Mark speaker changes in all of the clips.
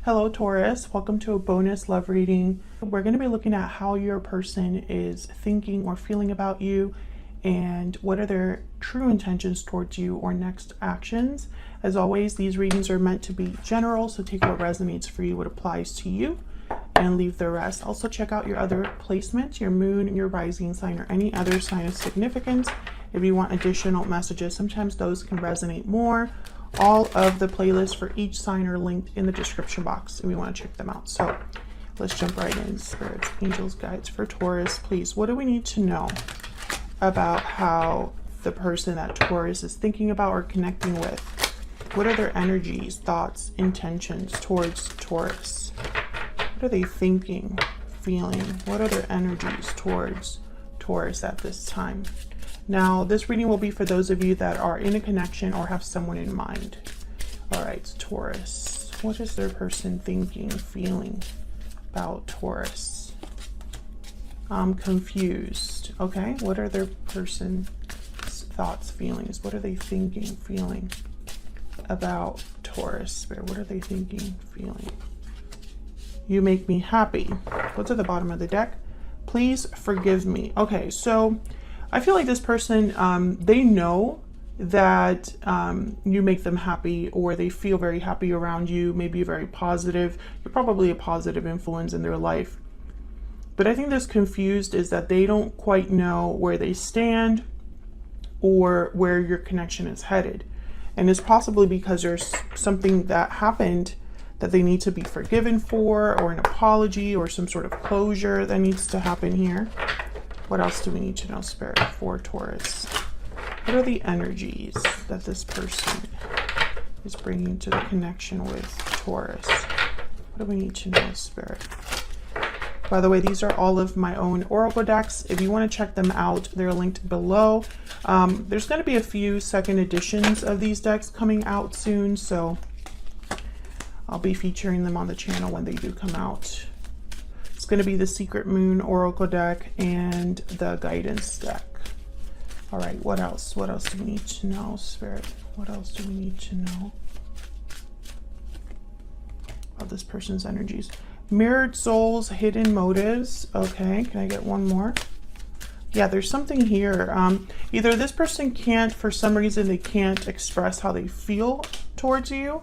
Speaker 1: Hello Taurus, welcome to a bonus love reading. We're going to be looking at how your person is thinking or feeling about you and what are their true intentions towards you or next actions. As always, these readings are meant to be general, so take what resonates for you, what applies to you, and leave the rest. Also check out your other placements, your moon, your rising sign, or any other sign of significance if you want additional messages. Sometimes those can resonate more. All of the playlists for each sign are linked in the description box if you want to check them out. So let's jump right in. Spirits, angels, guides for Taurus, please. What do we need to know about how the person that Taurus is thinking about or connecting with? What are their energies, thoughts, intentions towards Taurus? What are they thinking, feeling? What are their energies towards Taurus at this time? Now, this reading will be for those of you that are in a connection or have someone in mind. All right, Taurus. What is their person thinking, feeling about Taurus? I'm confused. Okay, what are their person's thoughts, feelings? What are they thinking, feeling about Taurus? Spirit, what are they thinking, feeling? You make me happy. What's at the bottom of the deck? Please forgive me. Okay, so I feel like this person, they know that you make them happy, or they feel very happy around you, maybe very positive. You're probably a positive influence in their life. But I think this confused is that they don't quite know where they stand or where your connection is headed. And it's possibly because there's something that happened that they need to be forgiven for, or an apology, or some sort of closure that needs to happen here. What else do we need to know, Spirit, for Taurus? What are the energies that this person is bringing to the connection with Taurus? What do we need to know, Spirit? By the way, these are all of my own oracle decks. If you want to check them out, they're linked below. There's going to be a few second editions of these decks coming out soon, so I'll be featuring them on the channel when they do come out. It's going to be the Secret Moon Oracle deck and the Guidance deck. All right, what else? What else do we need to know, Spirit? What else do we need to know about this person's energies? Mirrored souls, hidden motives. Okay, can I get one more? Yeah, there's something here. Either this person can't, for some reason, they can't express how they feel towards you,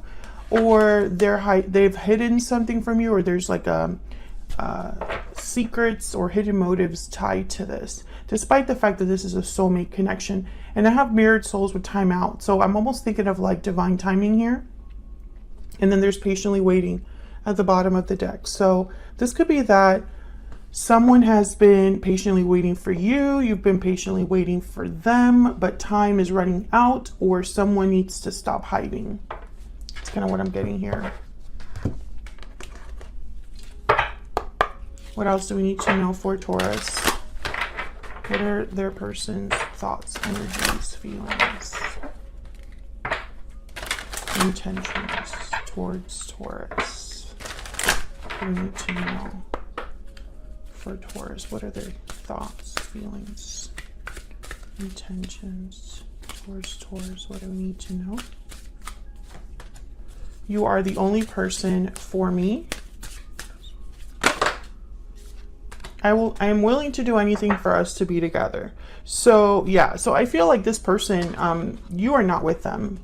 Speaker 1: or they've hidden something from you, or there's like secrets or hidden motives tied to this, despite the fact that this is a soulmate connection. And I have mirrored souls with time out, so I'm almost thinking of like divine timing here. And then there's patiently waiting at the bottom of the deck. So this could be that someone has been patiently waiting for you, you've been patiently waiting for them, but time is running out, or someone needs to stop hiding. That's kind of what I'm getting here. What else do we need to know for Taurus? What are their person's thoughts, energies, feelings, intentions towards Taurus? What do we need to know for Taurus? What are their thoughts, feelings, intentions towards Taurus? What do we need to know? You are the only person for me. I am willing to do anything for us to be together. So yeah, so I feel like this person, you are not with them.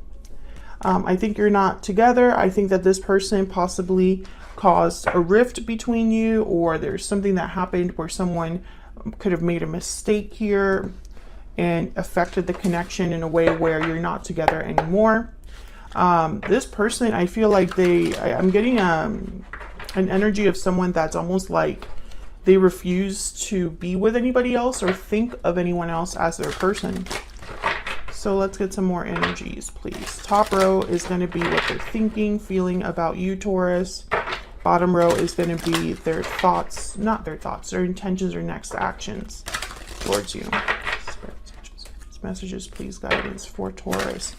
Speaker 1: I think you're not together. I think that this person possibly caused a rift between you, or there's something that happened where someone could have made a mistake here and affected the connection in a way where you're not together anymore. This person, I feel like I'm getting an energy of someone that's almost like they refuse to be with anybody else or think of anyone else as their person. So let's get some more energies, please. Top row is going to be what they're thinking, feeling about you, Taurus. Bottom row is going to be their thoughts, not their thoughts, their intentions or next actions towards you. Messages, please, guidance for Taurus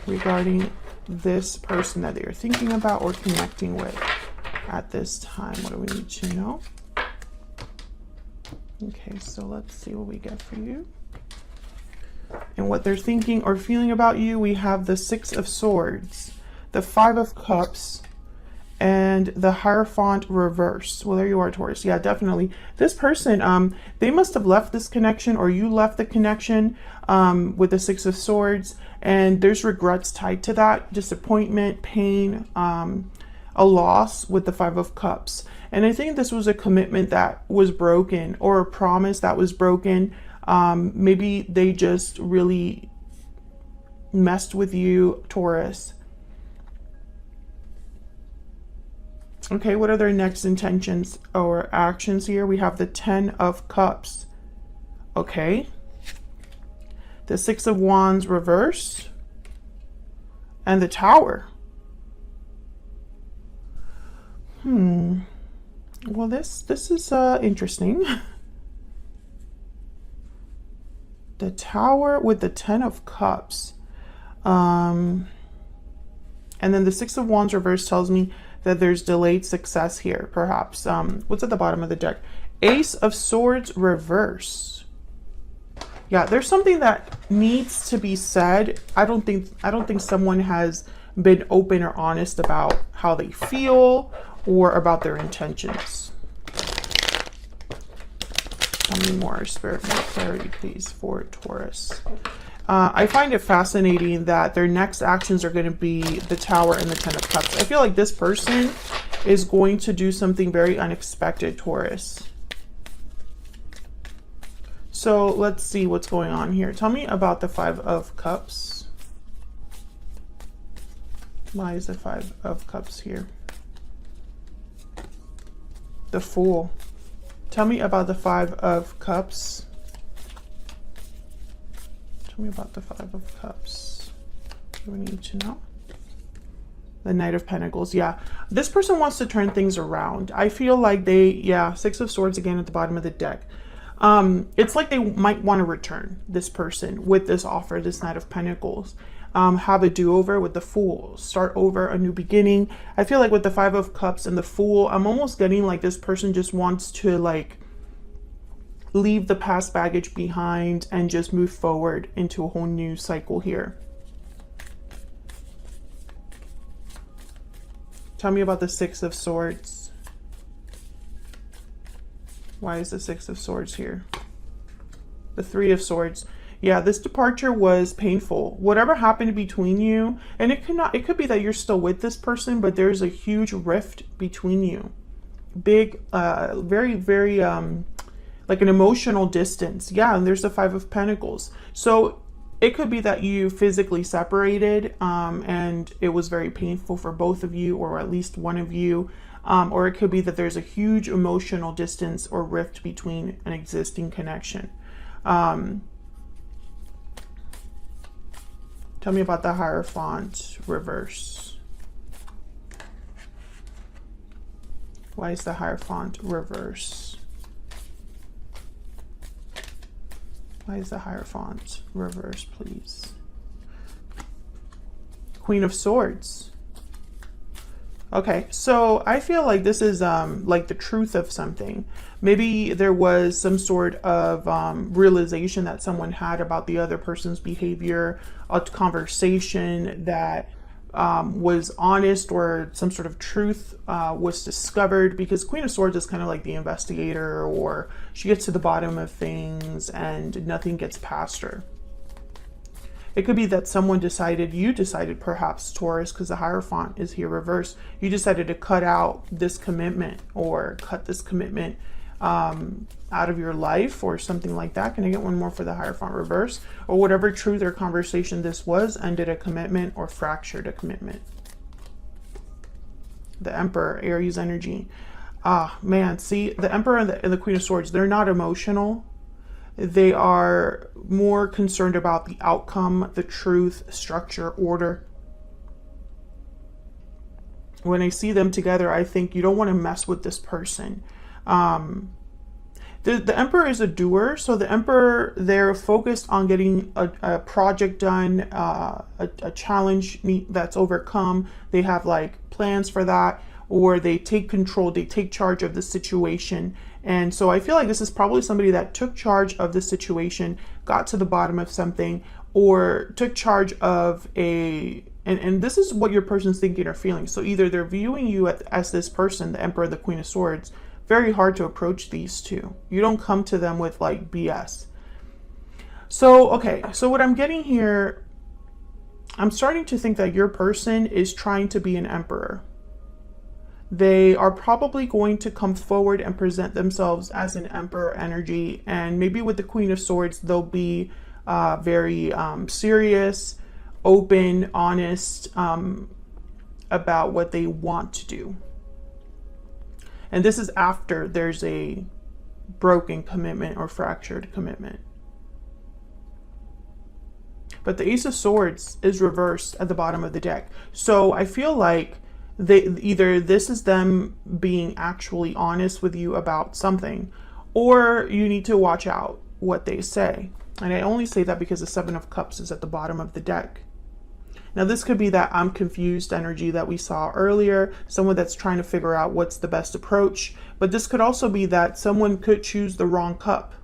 Speaker 1: regarding this person that they are thinking about or connecting with at this time. What do we need to know? Okay, so let's see what we get for you. And what they're thinking or feeling about you, we have the Six of Swords, the Five of Cups, and the Hierophant reverse. Well, there you are, Taurus. Yeah, definitely. This person, they must have left this connection, or you left the connection with the Six of Swords, and there's regrets tied to that, disappointment, pain, a loss with the Five of Cups. And I think this was a commitment that was broken, or a promise that was broken. Maybe they just really messed with you, Taurus. Okay, what are their next intentions or actions here? We have the Ten of Cups. Okay. The Six of Wands reverse. And the Tower. Well, this is interesting. The Tower with the Ten of Cups. And then the Six of Wands reverse tells me that there's delayed success here, perhaps. What's at the bottom of the deck? Ace of Swords reverse. Yeah, there's something that needs to be said. I don't think someone has been open or honest about how they feel or about their intentions. Tell me more, Spirit, more clarity, please, for Taurus. I find it fascinating that their next actions are going to be the Tower and the Ten of Cups. I feel like this person is going to do something very unexpected, Taurus. So let's see what's going on here. Tell me about the Five of Cups. Why is the Five of Cups here? The Fool. Tell me about the Five of Cups. Tell me about the Five of Cups. What do we need to know? The Knight of Pentacles. Yeah, this person wants to turn things around. I feel like yeah, Six of Swords again at the bottom of the deck. It's like they might want to return, this person, with this offer, this Knight of Pentacles. Have a do-over with the Fool. Start over, a new beginning. I feel like with the Five of Cups and the Fool, I'm almost getting like this person just wants to like leave the past baggage behind and just move forward into a whole new cycle here. Tell me about the Six of Swords. Why is the Six of Swords here? The Three of Swords. Yeah, this departure was painful. Whatever happened between you, and it could be that you're still with this person, but there's a huge rift between you. Big, very, very, like an emotional distance. Yeah, and there's the Five of Pentacles. So it could be that you physically separated, and it was very painful for both of you, or at least one of you. Or it could be that there's a huge emotional distance or rift between an existing connection. Tell me about the Hierophant reverse. Why is the Hierophant reverse? Why is the Hierophant reverse, please? Queen of Swords. Okay, so I feel like this is like the truth of something. Maybe there was some sort of realization that someone had about the other person's behavior, a conversation that was honest, or some sort of truth was discovered, because Queen of Swords is kind of like the investigator, or she gets to the bottom of things and nothing gets past her. It could be that someone decided, you decided perhaps, Taurus, because the Hierophant is here reversed, you decided to cut out this commitment, or cut this commitment out of your life, or something like that. Can I get one more for the Hierophant reverse? Or whatever truth or conversation this was ended a commitment or fractured a commitment. The Emperor, Aries energy. Ah, man, see, the Emperor and the Queen of Swords, they're not emotional. They are more concerned about the outcome, the truth, structure, order. When I see them together, I think you don't want to mess with this person. The Emperor is a doer, so the Emperor, they're focused on getting a project done, a challenge that's overcome. They have like plans for that, or they take control, they take charge of the situation. And so I feel like this is probably somebody that took charge of the situation, got to the bottom of something, or took charge of a And this is what your person's thinking or feeling. So either they're viewing you as this person, the Emperor, the Queen of Swords. Very hard to approach these two. You don't come to them with like BS. So, okay. So what I'm getting here, I'm starting to think that your person is trying to be an emperor. They are probably going to come forward and present themselves as an emperor energy. And maybe with the Queen of Swords, they'll be very serious, open, honest about what they want to do. And this is after there's a broken commitment or fractured commitment. But the Ace of Swords is reversed at the bottom of the deck. So I feel like either this is them being actually honest with you about something, or you need to watch out what they say. And I only say that because the Seven of Cups is at the bottom of the deck. Now, this could be that I'm confused energy that we saw earlier, someone that's trying to figure out what's the best approach. But this could also be that someone could choose the wrong cup.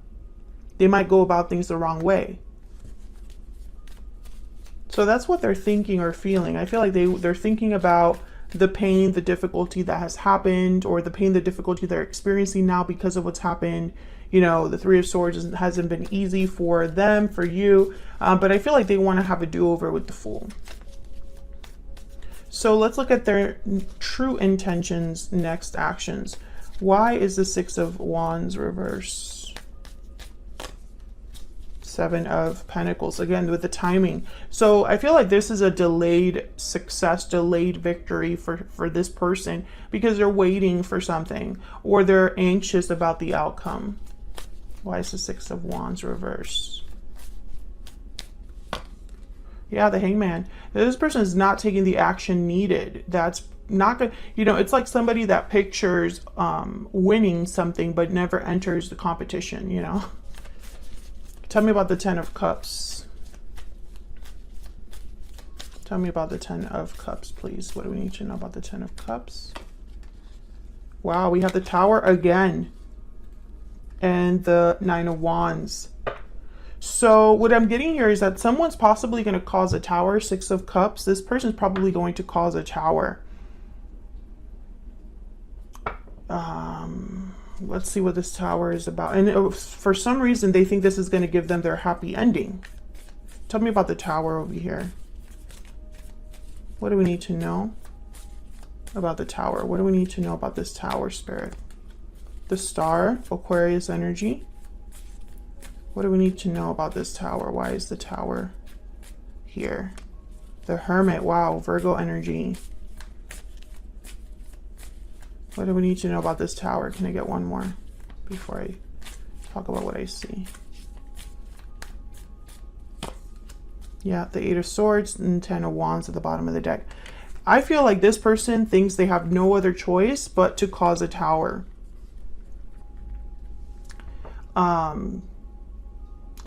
Speaker 1: They might go about things the wrong way. So that's what they're thinking or feeling. I feel like they're thinking about the pain, the difficulty that has happened, or the pain, the difficulty they're experiencing now because of what's happened. You know, the Three of Swords hasn't been easy for them, for you. But I feel like they want to have a do-over with the Fool. So let's look at their true intentions, next actions. Why is the Six of Wands reverse? Seven of Pentacles, again with the timing. So I feel like this is a delayed success, delayed victory for this person, because they're waiting for something or they're anxious about the outcome. Why is the Six of Wands reverse? Yeah, the Hangman. This person is not taking the action needed. That's not good. You know, it's like somebody that pictures winning something but never enters the competition, you know. Tell me about the Ten of Cups. Tell me about the Ten of Cups, please. What do we need to know about the Ten of Cups? Wow, we have the Tower again. And the Nine of Wands. So what I'm getting here is that someone's possibly going to cause a tower. Six of Cups. This person's probably going to cause a tower. Let's see what this tower is about. And for some reason, they think this is going to give them their happy ending. Tell me about the tower over here. What do we need to know about the tower? What do we need to know about this tower, Spirit? The Star, Aquarius energy. What do we need to know about this tower? Why is the tower here? The Hermit, wow, Virgo energy. What do we need to know about this tower? Can I get one more before I talk about what I see? Yeah, the Eight of Swords and Ten of Wands at the bottom of the deck. I feel like this person thinks they have no other choice but to cause a tower.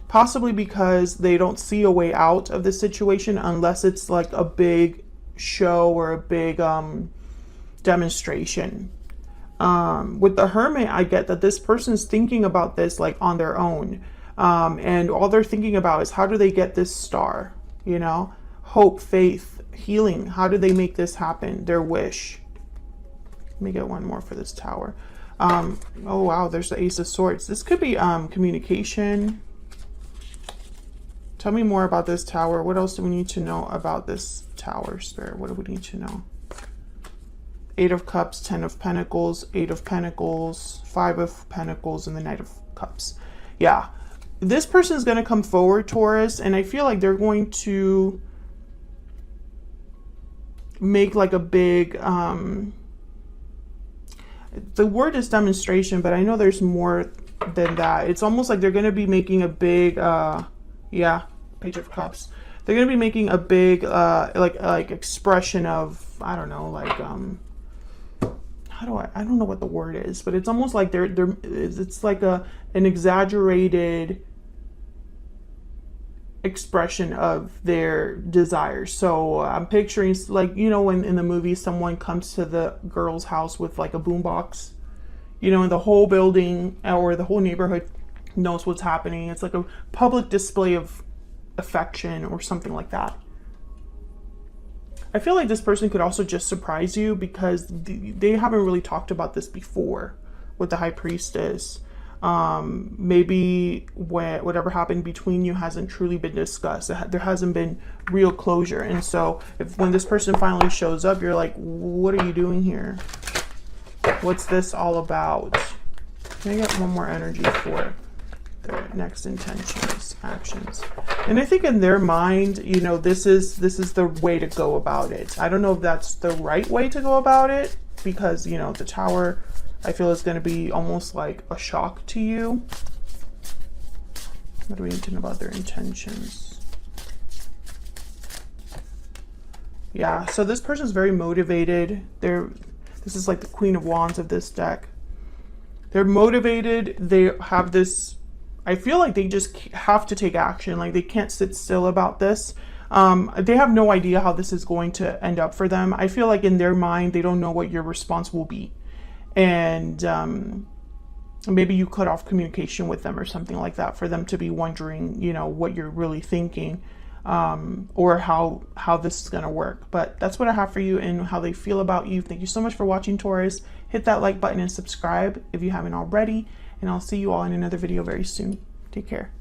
Speaker 1: Possibly because they don't see a way out of the situation unless it's like a big show or a big demonstration. With the Hermit, I get that this person's thinking about this like on their own. And all they're thinking about is how do they get this star? You know, hope, faith, healing. How do they make this happen? Their wish. Let me get one more for this tower. Oh, wow, there's the Ace of Swords. This could be communication. Tell me more about this tower. What else do we need to know about this tower, Spirit? What do we need to know? Eight of Cups, Ten of Pentacles, Eight of Pentacles, Five of Pentacles, and the Knight of Cups. Yeah. This person is going to come forward, Taurus, and I feel like they're going to make like a big... the word is demonstration, but I know there's more than that. It's almost like they're going to be making a big... yeah, Page of Cups. They're going to be making a big, like expression of, I don't know, like, I don't know what the word is, but it's almost like it's like an exaggerated expression of their desires. So I'm picturing, like, you know, when in the movie someone comes to the girl's house with like a boombox, you know, and the whole building or the whole neighborhood knows what's happening. It's like a public display of affection or something like that. I feel like this person could also just surprise you because they haven't really talked about this before with the High Priestess. Maybe whatever happened between you hasn't truly been discussed. There hasn't been real closure. And so when this person finally shows up, you're like, what are you doing here? What's this all about? Can I get one more energy for their next intentions, actions? And I think in their mind, you know, this is the way to go about it. I don't know if that's the right way to go about it, because, you know, the Tower, I feel, is going to be almost like a shock to you. What do we need to know about their intentions? Yeah, so this person is very motivated. This is like the Queen of Wands of this deck. They're motivated. They have this, I feel like they just have to take action. Like they can't sit still about this. They have no idea how this is going to end up for them. I feel like in their mind, they don't know what your response will be. And maybe you cut off communication with them or something like that for them to be wondering, you know, what you're really thinking, or how this is going to work. But that's what I have for you and how they feel about you. Thank you so much for watching, Taurus. Hit that like button and subscribe if you haven't already. And I'll see you all in another video very soon. Take care.